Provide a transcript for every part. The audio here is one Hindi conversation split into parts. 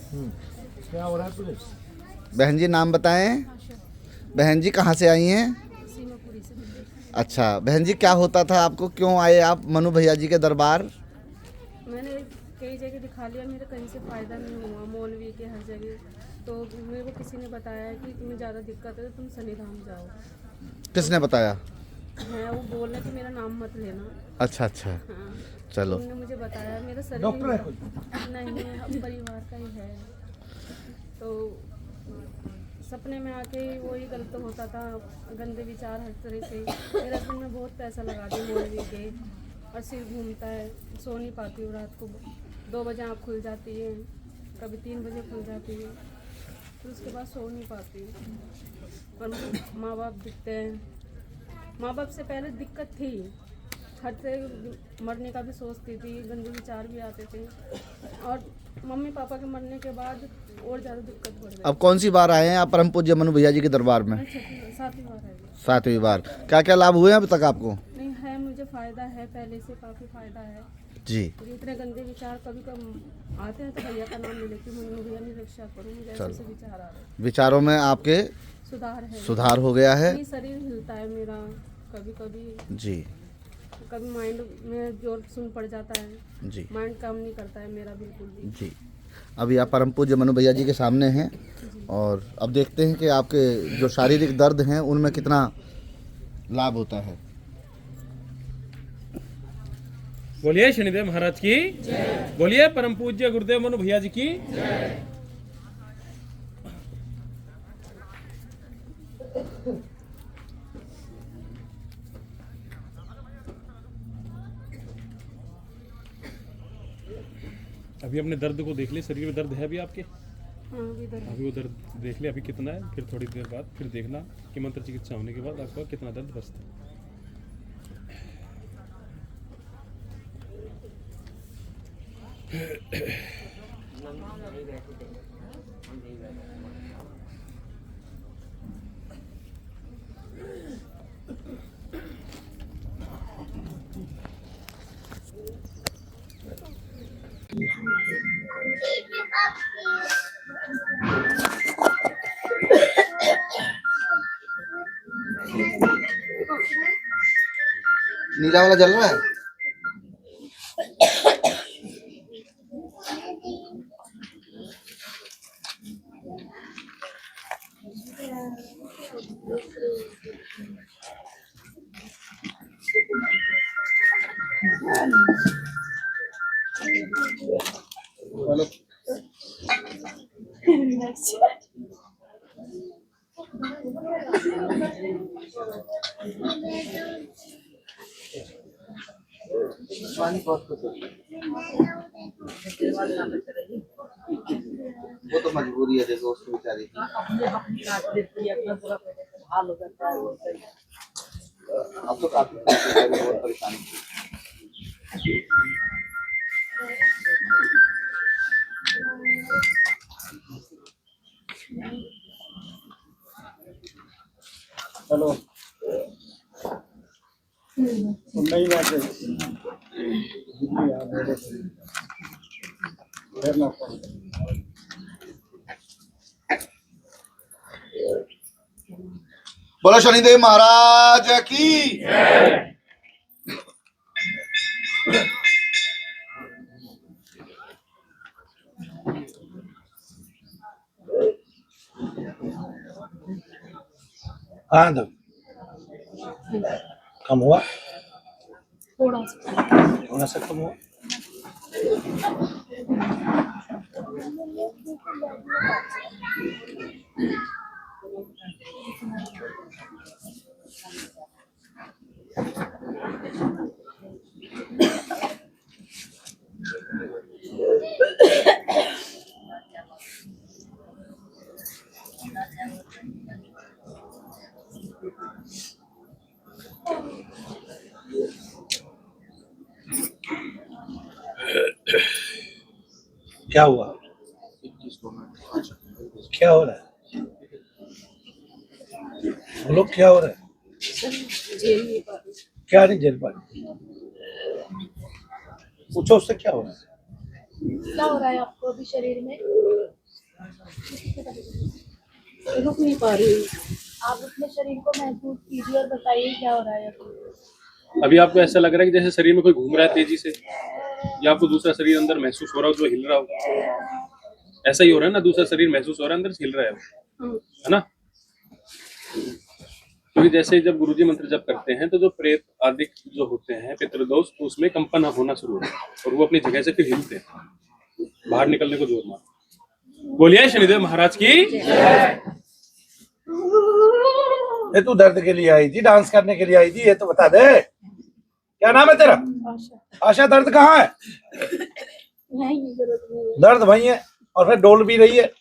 क्या हो रहा है तुझे? बहन जी नाम बताएं। बहन जी कहाँ से आई हैं? सीमापुरी से मिली। अच्छा बहन जी, क्या होता था आपको, क्यों आए आप मनु भैया जी के दरबार? मैंने कई जगह दिखा लिया, मेरा कहीं से फ़ायदा नहीं हुआ, मौलवी के हर जगह। तो मेरे को किसी ने बताया कि तुम्हें ज़्यादा दिक्कत है तो तुम शनिधाम जाओ। किसने बताया? है वो बोल रहे कि मेरा नाम मत लेना। अच्छा अच्छा, हाँ, चलो। उन्होंने मुझे बताया, मेरा शरीर डॉक्टर है नहीं है, अब परिवार का ही है। तो सपने में आके वही गलत होता था, गंदे विचार हर तरह से। मेरे हस्बैंड में बहुत पैसा लगा दिया मौलवी के, और सिर घूमता है, सो नहीं पाती हूँ। रात को 2 बजे आँख खुल जाती है, कभी 3 बजे खुल जाती है, फिर उसके बाद सो नहीं पाती हूँ। और माँ बाप दिखते हैं, माँ बाप से पहले दिक्कत थी, हद से मरने का भी सोचती थी, गंदे विचार भी आते थे। और मम्मी पापा के मरने के बाद और ज़्यादा दिक्कत बढ़ गई। अब कौन सी बार आए हैं आप परम पूज्य मनु भैया जी के दरबार में? मैं 7वीं बार है। 7वीं बार। क्या क्या लाभ हुए हैं अब तक आपको? नहीं है, मुझे फ़ायदा है, पहले से काफ़ी फ़ायदा है। जी। मुझे इतने गंदे विचार कभी कभी आते हैं तो भैया का नाम ले लेती हूँ, मनु भैया मेरी रक्षा करो, मुझे ऐसे ऐसे विचार आ रहे हैं। विचारों में आपके सुधार हो गया है? नहीं, शरीर हिलता है मेरा कभी कभी। जी कभी माइंड में जोर सुन पड़ जाता है, जी माइंड काम नहीं करता है मेरा बिल्कुल भी। जी। अभी आप परम पूज्य मनु भैया जी के सामने हैं और अब देखते हैं कि आपके जो शारीरिक दर्द हैं उनमें कितना लाभ होता है। बोलिए शनिदेव महाराज की, बोलिए परम पूज्य गुरुदेव मनु भैया जी की। अभी अपने दर्द को देख ले, शरीर में दर्द है अभी आपके? हाँ, अभी वो दर्द देख ले अभी कितना है, फिर थोड़ी देर बाद फिर देखना कि मंत्र चिकित्सा होने के बाद आपका कितना दर्द बचता है। नीला वाला जल रहा है? पानी बहुत कुछ वो तो मजबूरी है, देखो उसको बेचारी अब तो काफी बहुत परेशानी थी। चलो नहीं बैठे बोलो शनिदेव महाराज की। हाँ कम हुआ, थोड़ा सा कम हुआ। क्या हुआ, क्या हो रहा है, बोलो क्या हो रहा है? क्या नहीं झेल पा रही? पूछो उससे क्या हो रहा है। क्या हो रहा है आपको अभी शरीर में? रुक नहीं पा रही हूँ। आप अपने शरीर को महसूस कीजिए और बताइए क्या हो रहा है अभी। अभी आपको ऐसा लग रहा है कि जैसे शरीर में कोई घूम रहा है तेजी से, या आपको दूसरा शरीर अंदर महसूस हो रहा हो जो हिल रहा हो? ऐसा ही हो रहा है ना, दूसरा शरीर महसूस हो रहा है अंदर से हिल रहा है वो, है ना? क्योंकि जैसे जब गुरुजी मंत्र जप करते हैं तो जो प्रेत आदि जो होते हैं पितृदोष, तो उसमें कंपन होना शुरू होता है और वो अपनी जगह से फिर हिलते हैं, बाहर निकलने को जोर मार। बोलिए शनिदेव महाराज की। ये तू दर्द के लिए आई थी, डांस करने के लिए आई थी, ये तो बता दे क्या नाम है तेरा? आशा। दर्द कहाँ है? दर्द वही है और फिर डोल भी रही है।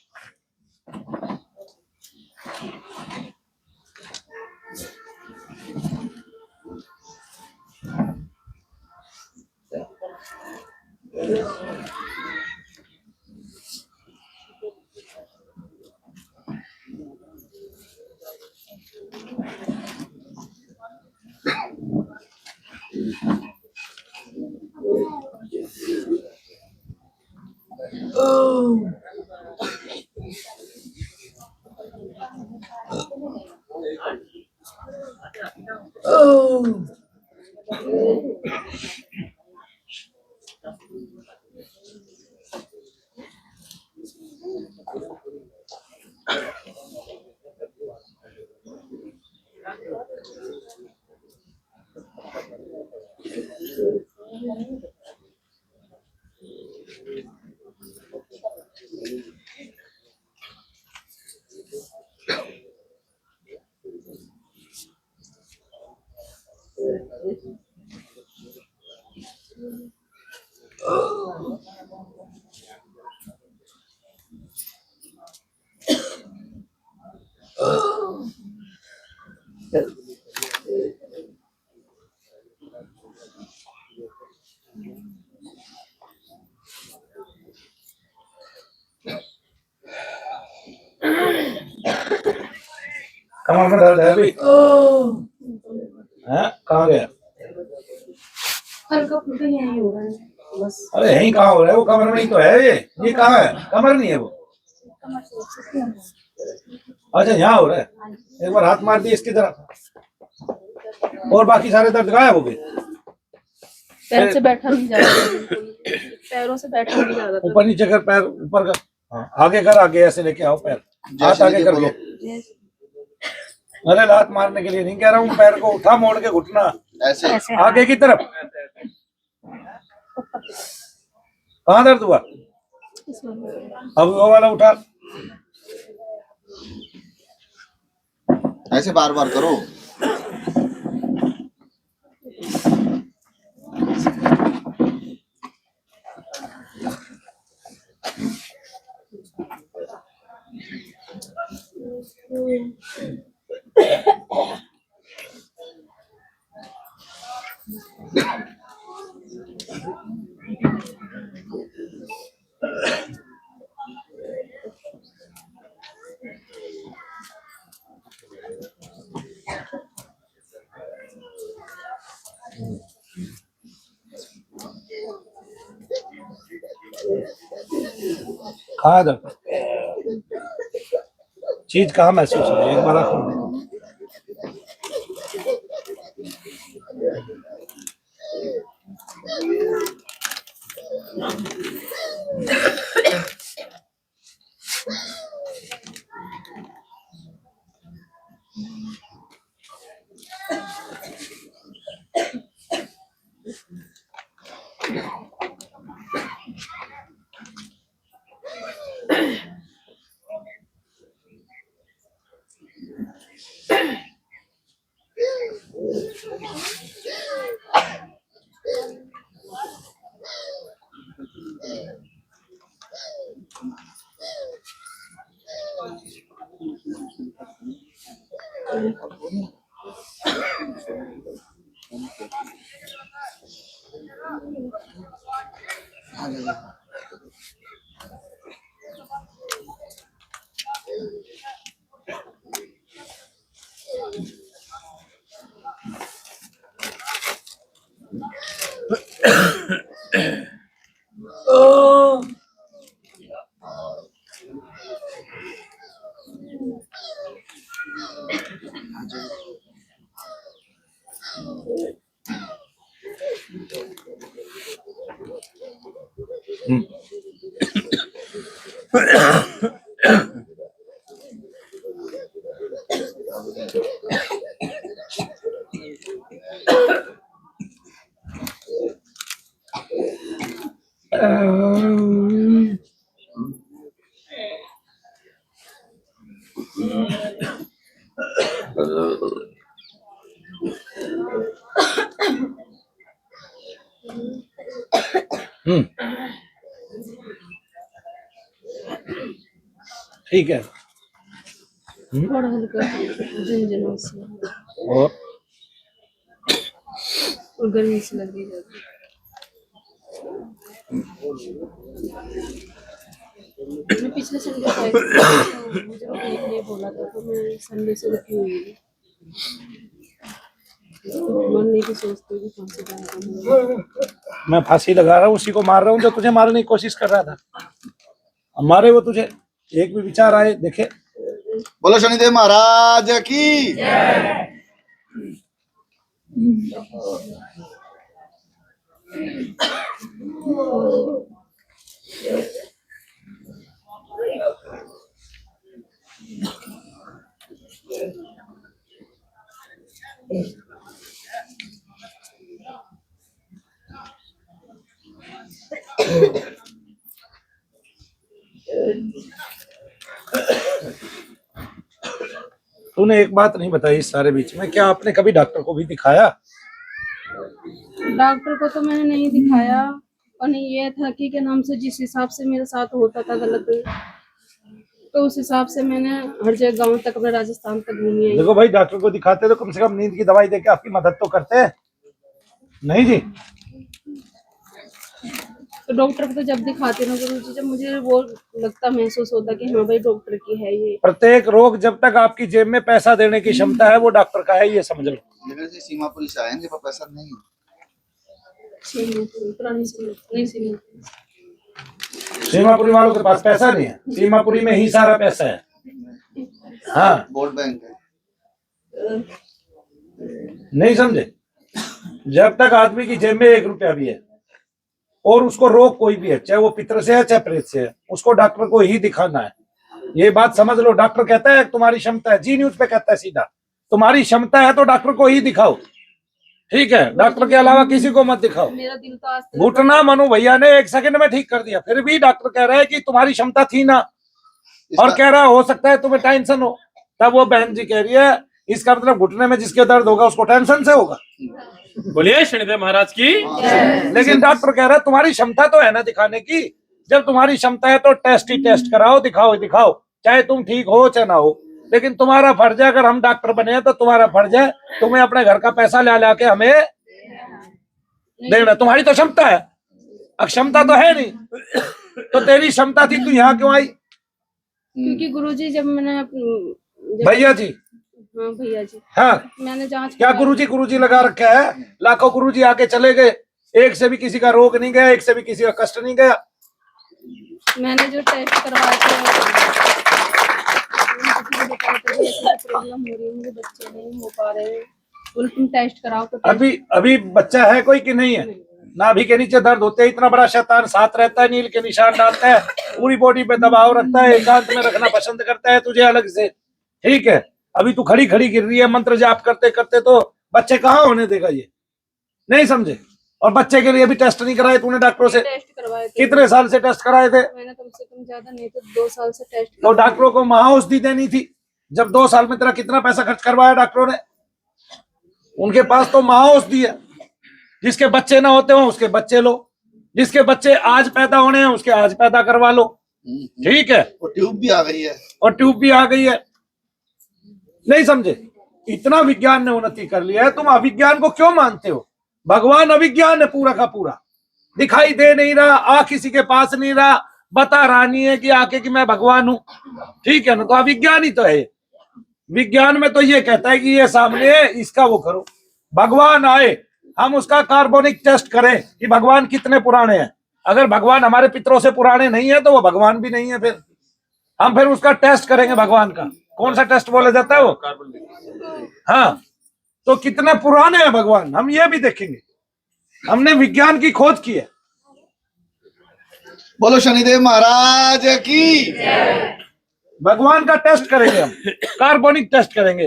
कमर में दर्द है अभी? हैं? कहाँ गया? हल्का फुल्का यही हो रहा है बस। अरे यहीं कहाँ हो रहा है? वो कमर में ही तो है। ये कहाँ है? कमर नहीं है वो। अच्छा यहाँ हो रहा है। एक बार हाथ मार दिए इसकी तरफ और बाकी सारे दर्द गायब हो गए। पैर से बैठा नहीं जा रहा बिल्कुल। पैरों से बैठा नहीं जा रहा। ऊपर नीचे कर, पैर ऊपर कर। हाँ, आगे कर, आगे ऐसे लेके आओ पैर, हाथ आगे कर लो। अरे लात मारने के लिए नहीं कह रहा हूँ, पैर को उठा मोड़ के घुटना ऐसे आगे की तरफ। कहाँ दर्द हुआ? अब वो वाला उठा। ऐसे बार बार करो। कहाँ है दर्द? चीज कहाँ महसूस हो रही है? एक बार आंखों में देखो। ठीक है। थोड़ा हल्का झुनझुना सा और गर्मी से लग रही है। मैं पिछले संडे को आई थी, तो मुझे रुकने के लिए बोला था, तो मैं संडे से रुकी हुई हूँ। मन नहीं कि सोचती कि कौन से जाएगा। मैं फांसी लगा रहा हूँ, उसी को मार रहा हूँ जो तुझे मारने की कोशिश कर रहा था। अब मारे वो तुझे, एक भी विचार आए देखे। बोलो शनिदेव महाराज की। तूने एक बात नहीं बताई इस सारे बीच में, क्या आपने कभी डॉक्टर को भी दिखाया? डॉक्टर को तो मैंने नहीं दिखाया, और नहीं ये था कि क्या नाम से जिस हिसाब से मेरे साथ होता था गलत, तो उस हिसाब से मैंने हर जगह गांव तक, अपने राजस्थान तक घूमी आई। देखो भाई, डॉक्टर को दिखाते तो कम से कम नींद की दवाई देके आपकी मदद तो करते हैं, नहीं जी? तो डॉक्टर को तो जब दिखाते ना गुरु जी, जब मुझे वो लगता, महसूस होता कि हाँ भाई डॉक्टर की है ये। प्रत्येक रोग जब तक आपकी जेब में पैसा देने की क्षमता है वो डॉक्टर का है, ये समझ लो। लेकिन से सीमापुरी से आएंगे पर पैसा नहीं। पुरानी नहीं सीमापुरी वालों के पास पैसा नहीं है, सीमापुरी में ही सारा पैसा है। हाँ, वोट बैंक है। नहीं समझे? जब तक आदमी की जेब में 1 रुपया भी है और उसको रोग कोई भी है, चाहे वो पितर से है चाहे प्रेत से है, उसको डॉक्टर को ही दिखाना है। ये बात समझ लो। डॉक्टर कहता है तुम्हारी क्षमता है, जी न्यूज पे कहता है सीधा, तुम्हारी क्षमता है तो डॉक्टर को ही दिखाओ, ठीक है? डॉक्टर के अलावा किसी को मत दिखाओ। मेरा दिल तो आज तक घुटना मनु भैया ने 1 सेकंड में ठीक कर दिया, फिर भी डॉक्टर कह रहा है कि तुम्हारी क्षमता थी ना, और कह रहा हो सकता है तुम्हें टेंशन हो। तब वो बहन जी कह रही है इसका मतलब घुटने में जिसके दर्द होगा उसको टेंशन से होगा। बोलिए शनिदेव महाराज की। लेकिन डॉक्टर कह रहा है तुम्हारी क्षमता तो है ना दिखाने की, जब तुम्हारी क्षमता है तो टेस्ट ही टेस्ट कराओ, दिखाओ दिखाओ, चाहे तुम ठीक हो चाहे ना हो। लेकिन तुम्हारा फर्ज है, अगर हम डॉक्टर बने हैं तो तुम्हारा फर्ज है तुम्हें अपने घर का पैसा ला के हमें देना। तुम्हारी तो क्षमता है, अक्षमता तो है नहीं, तो तेरी क्षमता थी, तू यहाँ क्यों आई? क्योंकि गुरुजी जब मैंने भैया जी, हाँ भैया जी, हाँ, मैंने जांच क्या गुरुजी लगा रखा है? लाखों गुरुजी आके चले गए, एक से भी किसी का रोग नहीं गया, एक से भी किसी का कष्ट नहीं गया। मैंने जो टेस्ट करवाए थे, प्रॉब्लम हो रही है, मुझे बच्चे नहीं हो पा रहे, बोले तुम टेस्ट कराओ। तो अभी बच्चा है कोई कि नहीं है? नाभि के नीचे दर्द होते है, इतना बड़ा शैतान साथ रहता है, नील के निशान डालता है, पूरी बॉडी पे दबाव रखता है, एकांत में रखना पसंद करता है तुझे अलग से, ठीक है? अभी तू खड़ी खड़ी गिर रही है, मंत्र जाप करते करते, तो बच्चे कहाँ होने देगा ये, नहीं समझे? और बच्चे के लिए भी टेस्ट नहीं कराए तूने डॉक्टरों से? टेस्ट करवाए थे। कितने साल से टेस्ट कराए थे? मैंने कम से कम ज्यादा नहीं तो 2 साल से टेस्ट। तो डॉक्टरों को महाऔषधि देनी थी। जब 2 साल में तेरा कितना पैसा खर्च करवाया डॉक्टरों ने? उनके पास तो महाऔषधि है, जिसके बच्चे ना होते हो उसके बच्चे लो, जिसके बच्चे आज पैदा होने हैं उसके आज पैदा करवा लो, ठीक है? और ट्यूब भी आ गई है। और ट्यूब भी आ गई है, नहीं समझे? इतना विज्ञान ने उन्नति कर लिया है, तुम अविज्ञान को क्यों मानते हो? भगवान अविज्ञान है पूरा का पूरा, दिखाई दे नहीं रहा, आ किसी के पास नहीं रहा, बता रहा नहीं है कि आके कि मैं भगवान हूं, ठीक है ना? तो अविज्ञान ही तो है। विज्ञान में तो ये कहता है कि ये सामने है, इसका वो करो। भगवान आए, हम उसका कार्बनिक टेस्ट करें कि भगवान कितने पुराने हैं। अगर भगवान हमारे पितरों से पुराने नहीं है तो वो भगवान भी नहीं है। फिर हम फिर उसका टेस्ट करेंगे भगवान का। कौन सा टेस्ट बोला जाता है वो? हाँ, तो कितने पुराने हैं भगवान, हम ये भी देखेंगे। हमने विज्ञान की खोज की है। बोलो शनिदेव महाराज की। भगवान का टेस्ट करेंगे हम, कार्बनिक टेस्ट करेंगे।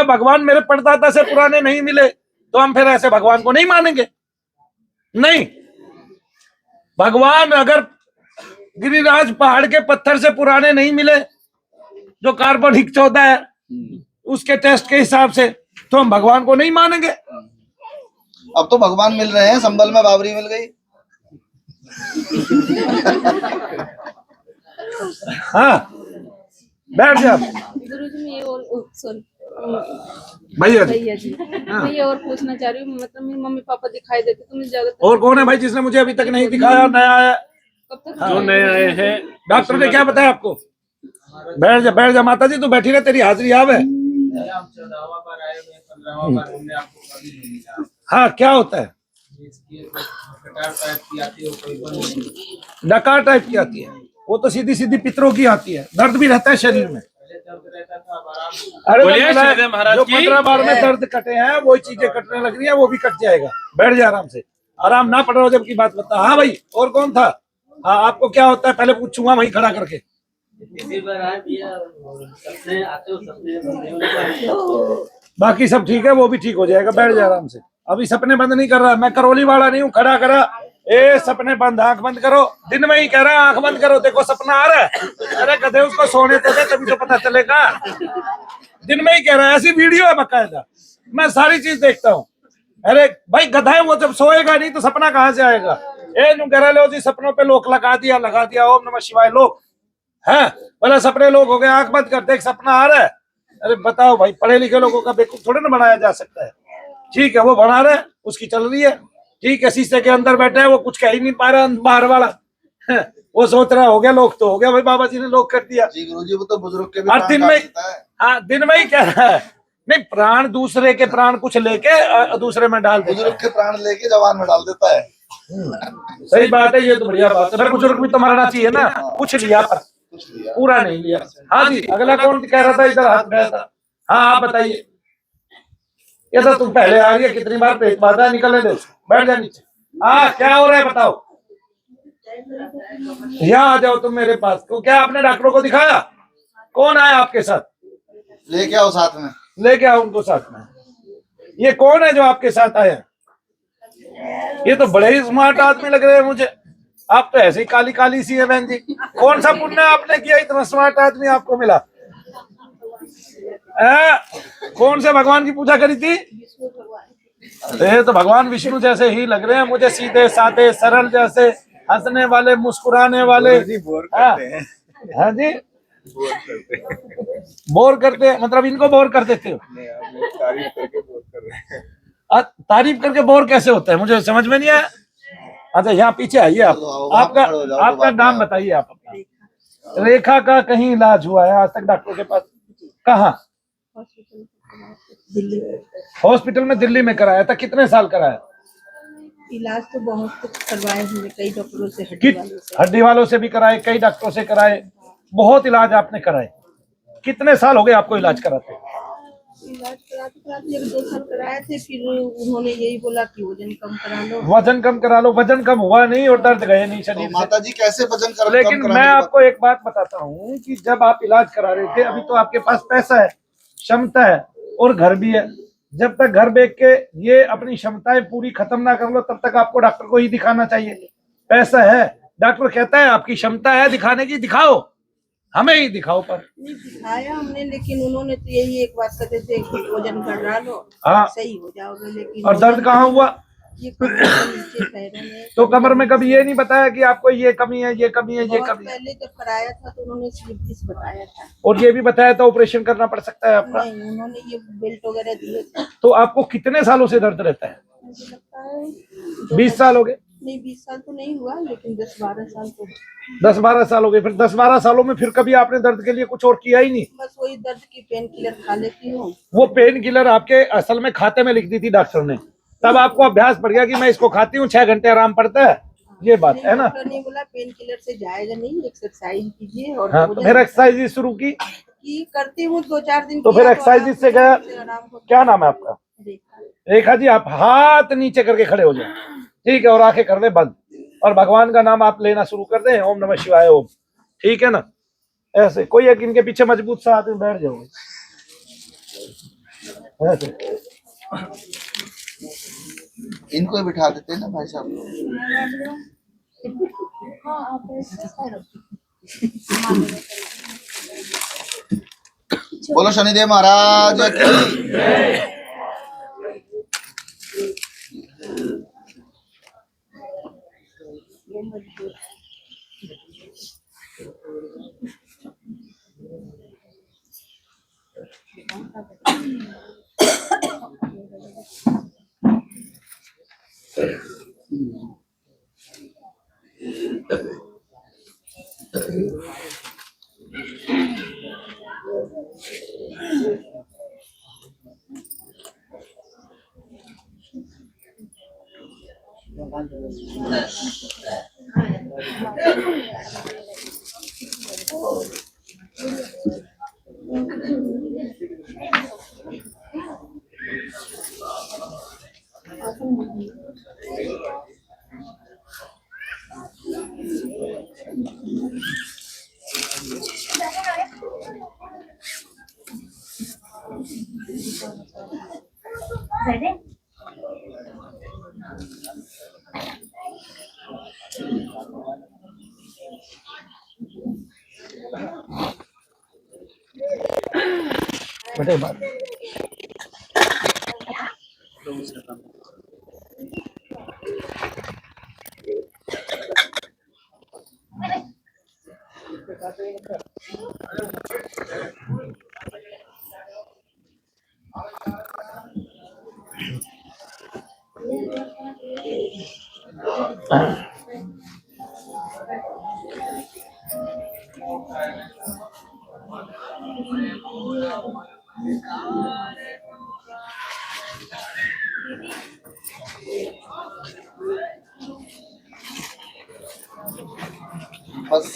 भगवान मेरे परदादा से पुराने नहीं मिले तो हम फिर ऐसे भगवान को नहीं मानेंगे? नहीं, भगवान अगर गिरिराज पहाड़ के पत्थर से पुराने नहीं मिले जो कार्बनिक 14 है उसके टेस्ट के हिसाब से, तो हम भगवान को नहीं मानेंगे। अब तो भगवान मिल रहे हैं, संभल में बाबरी मिल गई। हाँ, बैठ जा गुरुजी मैं और सॉरी भैया जी। भैया जी, मैं ये और पूछना चाह रही हूँ, मतलब मेरी मम्मी पापा दिखाई देते तो मुझे ज्यादातर और कौन है भाई जिसने मुझे अभी तक नहीं दिखाया, नया है? कब तक जो नए आए हैं डॉक्टर ने क्या बताया आपको? बैठ जा माता जी, तू बैठी रहे, तेरी हाजिरी आवे। हाँ, क्या होता है? डकार टाइप की आती है, वो तो सीधी सीधी पितरों की आती है, दर्द भी रहता है शरीर में। अरे बोलिए शनिदेव महाराज जो की। 15 बार में दर्द कटे हैं वही चीजें कटने लग रही है, वो भी कट जाएगा। बैठ जा आराम से, आराम ना पड़ रहा हो जब की बात बता। हाँ भाई, और कौन था? हाँ, आपको क्या होता है पहले पूछूंगा वहीं खड़ा करके। बाकी सब ठीक है, वो भी ठीक हो जाएगा। बैठ जा आराम से, अभी सपने बंद नहीं कर रहा, मैं करौली वाला नहीं हूँ खड़ा करा। ए सपने बंद, आंख बंद करो, दिन में ही कह रहा है आंख बंद करो, देखो सपना आ रहा है। अरे गधे उसको सोने तो दे, तभी तो पता चलेगा। दिन में ही कह रहा है, ऐसी वीडियो है बकायदा, मैं सारी चीज देखता हूँ। अरे भाई गधा है वो, जब सोएगा नहीं तो सपना कहाँ से आएगा? ए नु कह रहा लो जी सपनों पे लोक लगा दिया, ओम नमः शिवाय लोक है, बोला सपने लोग हो गए, आंख बंद कर, देख सपना आ रहा है। अरे बताओ भाई, पढ़े लिखे लोगों का बेवकूफ थोड़े ना बनाया जा सकता है। ठीक है, वो बना रहे, उसकी चल रही है, ठीक है। शीशे के अंदर बैठे है, वो कुछ कह ही नहीं पा रहा बाहर वाला, वो सोच रहा हो गया लोग तो हो गया भाई, बाबा जी ने लोग कर दिया। जी गुरुजी, वो तो बुजुर्ग के भी और प्राण दिन काट में, देता है। हाँ दिन में ही कह रहा है, नहीं प्राण दूसरे के प्राण कुछ लेके दूसरे में डाल देता बुजुर्ग है। के प्राण लेके जवान में डाल देता है। सही बात है, ये तो बढ़िया बात है। फिर बुजुर्ग भी तो मरना चाहिए ना, कुछ लिया पर कुछ लिया। पूरा नहीं लिया। हाँ जी, अगला कौन कह रहा था? इधर हाथ गया था। हाँ आप बताइए। ये तो तुम पहले आ रही है, कितनी बार पेट बाधा, निकलने दो, बैठ जा नीचे। हाँ क्या हो रहा है बताओ, यहाँ आ जाओ तुम मेरे पास। तो क्या आपने डॉक्टरों को दिखाया? कौन आया आपके साथ? लेके आओ साथ में। लेके आओ उनको साथ में। ये कौन है जो आपके साथ आया? ये तो बड़े ही स्मार्ट आदमी लग रहे हैं मुझे। आप तो ऐसे ही काली काली सी है बहन जी। कौन सा पुण्य आपने किया, इतना स्मार्ट आदमी आपको मिला? कौन से भगवान की पूजा करी थी? ये तो भगवान विष्णु जैसे ही लग रहे हैं मुझे, सीधे साधे सरल जैसे, हंसने वाले, मुस्कुराने वाले। हाँ जी, बोर करते हैं मतलब इनको बोर कर देते हो? तारीफ करके बोर कैसे होता है, मुझे समझ में नहीं आया। अच्छा यहाँ पीछे आइए आप, आपका नाम बताइए। आप अपना। रेखा का कहीं इलाज हुआ है आज तक डॉक्टर के पास? कहाँ? हॉस्पिटल में दिल्ली में कराया था? कितने साल कराया? इलाज तो बहुत कुछ करवाए हमने, कई डॉक्टरों से, हड्डी वालों से भी कराए, कई डॉक्टरों से कराए, बहुत इलाज आपने कराए। कितने साल हो गए आपको इलाज कराते? इलाज कराते 1-2 साल कराए थे, फिर उन्होंने यही बोला कि वजन कम करा लो। वजन कम करा लो, वजन कम हुआ नहीं और दर्द गए नहीं शरीर से। माता जी कैसे वजन कर? लेकिन मैं आपको एक बात बताता हूँ कि जब आप इलाज करा रहे थे, अभी तो आपके पास पैसा है, क्षमता है और घर भी है। जब तक घर बेच के ये अपनी क्षमताएं पूरी खत्म ना कर लो, तब तक आपको डॉक्टर को ही दिखाना चाहिए। पैसा है, डॉक्टर कहता है आपकी क्षमता है दिखाने की, दिखाओ, हमें ही दिखाओ। पर नहीं दिखाया हमने, लेकिन उन्होंने तो यही एक बात कहते थे कि वजन बढ़ा लो, हाँ सही हो जाओगे। लेकिन और दर्द कहाँ हुआ? ये कमर के नीचे पैरों में। तो कमर में कभी ये नहीं बताया कि आपको ये कमी है, ये कमी है, ये बहुत कमी है? पहले जब कराया था तो उन्होंने स्लिप बताया था। और ये भी बताया था ऑपरेशन करना पड़ सकता है आपका? नहीं, उन्होंने ये बेल्ट वगैरह दिए थे। तो आपको कितने सालों से दर्द रहता है? मुझे लगता है 20 साल हो गए? नहीं, 20 साल तो नहीं हुआ, लेकिन 10-12 साल तो। 10-12 साल हो गए। फिर 10-12 सालों में फिर कभी आपने दर्द के लिए कुछ और किया ही नहीं? बस वही दर्द की पेन किलर खा लेती हूँ। वो पेन किलर आपके असल में खाते में लिख दी थी डॉक्टर ने, तब आपको अभ्यास पड़ गया कि मैं इसको खाती हूँ 6 घंटे आराम पड़ता है, ये बात है ना? डॉक्टर ने बोला पेन किलर से जाएगा नहीं, एक्सरसाइज कीजिए। और हाँ, तो फिर एक्सरसाइज शुरू की? करती हूँ 2-4 दिन। तो फिर एक्सरसाइज से गया। क्या नाम है आपका? रेखा। रेखा जी, आप हाथ नीचे करके खड़े हो जाए, ठीक है, और आंखें कर दे बंद, और भगवान का नाम आप लेना शुरू कर दें, ओम नमः शिवाय ओम, ठीक है ना। ऐसे कोई एक इनके पीछे मजबूत सा आदमी बैठ जाओ ऐसे। इनको ही बिठा देते हैं ना भाई साहब। हाँ आप ऐसे बोलो शनिदेव महाराज की। बटे बात बस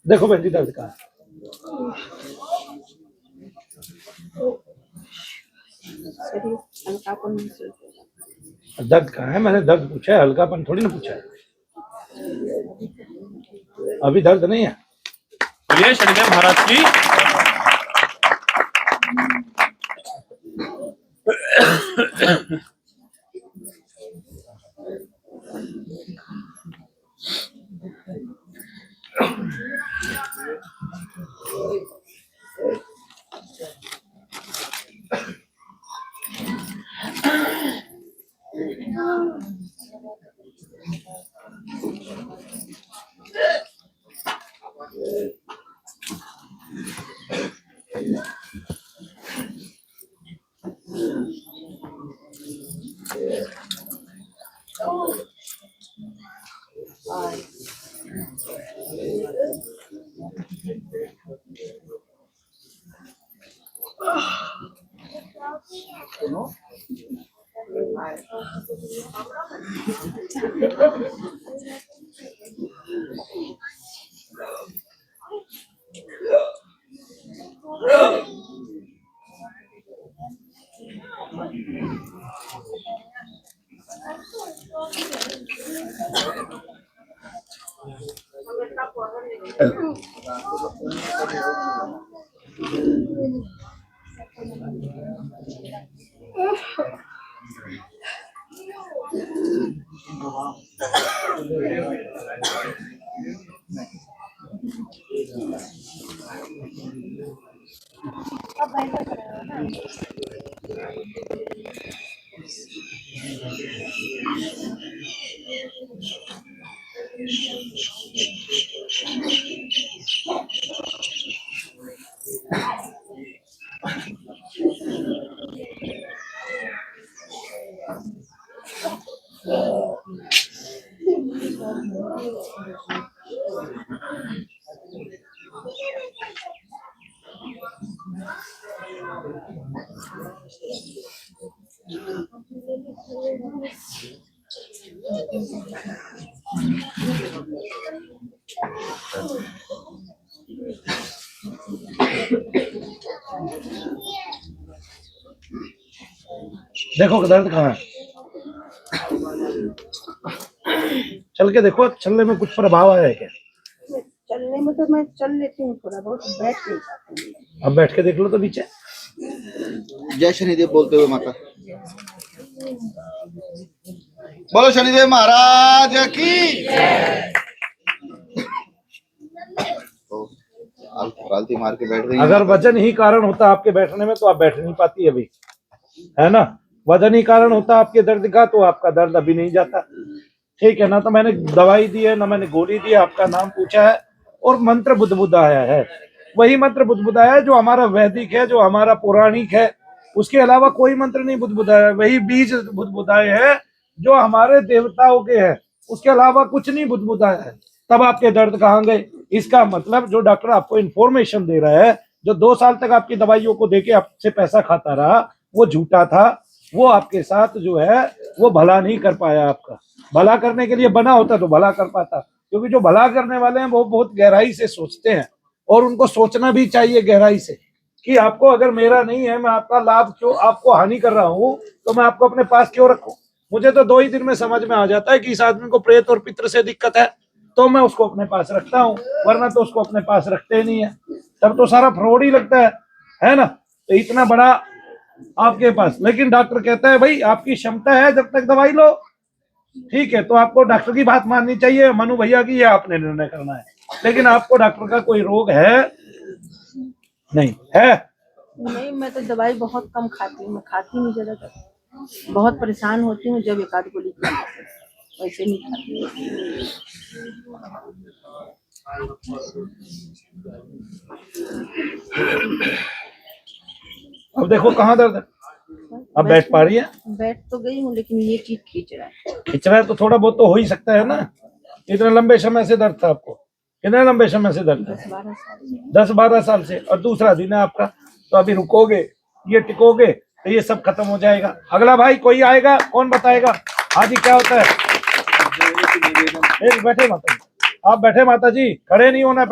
देखो बहन जी दर्द का दर्द कहाँ है, मैंने दर्द पूछा है, हल्कापन थोड़ी ना पूछा है। अभी दर्द नहीं है। बोलिए शनिदेव महाराज की। अब ऐसा करेगा ना। देखो दर्द कहाँ है, चल के देखो, चलने में कुछ प्रभाव आया है क्या? चलने में तो मैं चल लेती हूँ थोड़ा बहुत, बैठ नहीं पाती हूँ। अब बैठ के देख लो तो नीचे। जय शनिदेव बोलते हुए माता। बोलो शनिदेव महाराज की। तो आप पालती मार के बैठ गई। अगर वजन ही कारण होता आपके बैठने में तो आप बैठ नहीं पाती अभी, है ना। वजन ही कारण होता आपके दर्द का तो आपका दर्द अभी नहीं जाता, ठीक है ना। तो मैंने दवाई दी है ना, मैंने गोली दी है, आपका नाम पूछा है और मंत्र बुदबुदाया है। वही मंत्र बुदबुदाया है जो हमारा वैदिक है, जो हमारा पौराणिक है, उसके अलावा कोई मंत्र नहीं बुदबुदाया। वही बीज बुदबुदाए हैं जो हमारे देवताओं के हैं, उसके अलावा कुछ नहीं बुदबुदाया है। तब आपके दर्द कहाँ गए? इसका मतलब जो डॉक्टर आपको इन्फॉर्मेशन दे रहा है, जो 2 साल तक आपकी दवाइयों को देके आपसे पैसा खाता रहा, वो झूठा था। वो आपके साथ जो है वो भला नहीं कर पाया। आपका भला करने के लिए बना होता तो भला कर पाता, क्योंकि जो भला करने वाले हैं वो बहुत गहराई से सोचते हैं, और उनको सोचना भी चाहिए गहराई से कि आपको अगर मेरा नहीं है, मैं आपका लाभ क्यों, आपको हानि कर रहा हूँ, तो मैं आपको अपने पास क्यों रखूं। मुझे तो 2 ही दिन में समझ में आ जाता है कि इस आदमी को प्रेत और पितृ से दिक्कत है, तो मैं उसको अपने पास रखता हूँ, वरना तो उसको अपने पास रखते ही नहीं है। तब तो सारा फ्रॉड ही लगता है ना। तो इतना बड़ा आपके पास, लेकिन डॉक्टर कहता है भाई आपकी क्षमता है जब तक दवाई लो, ठीक है। तो आपको डॉक्टर की बात माननी चाहिए, मनु भैया की, ये आपने निर्णय करना है। लेकिन आपको डॉक्टर का कोई रोग है नहीं है? नहीं, मैं तो दवाई बहुत कम खाती हूँ, मैं खाती नहीं ज्यादातर। बहुत परेशान होती हूँ जब 1 आध गोली खा लेती हूँ, वैसे नहीं खाती। अब देखो कहाँ दर्द है, अब बैठ पा रही है? बैठ तो गई हूँ, लेकिन ये चीज खींच रहा है। खिंच रहा है तो थोड़ा बहुत तो हो ही सकता है ना। इतने लंबे समय से दर्द था आपको? कितने लंबे समय से दर्द है? 10-12 साल से। 10-12 साल से, और दूसरा दिन है आपका। तो अभी रुकोगे, ये टिकोगे तो ये सब खत्म हो जाएगा। अगला भाई कोई आएगा, कौन बताएगा आज ही क्या होता है? बैठे माता जी, आप बैठे माता जी, खड़े नहीं होना।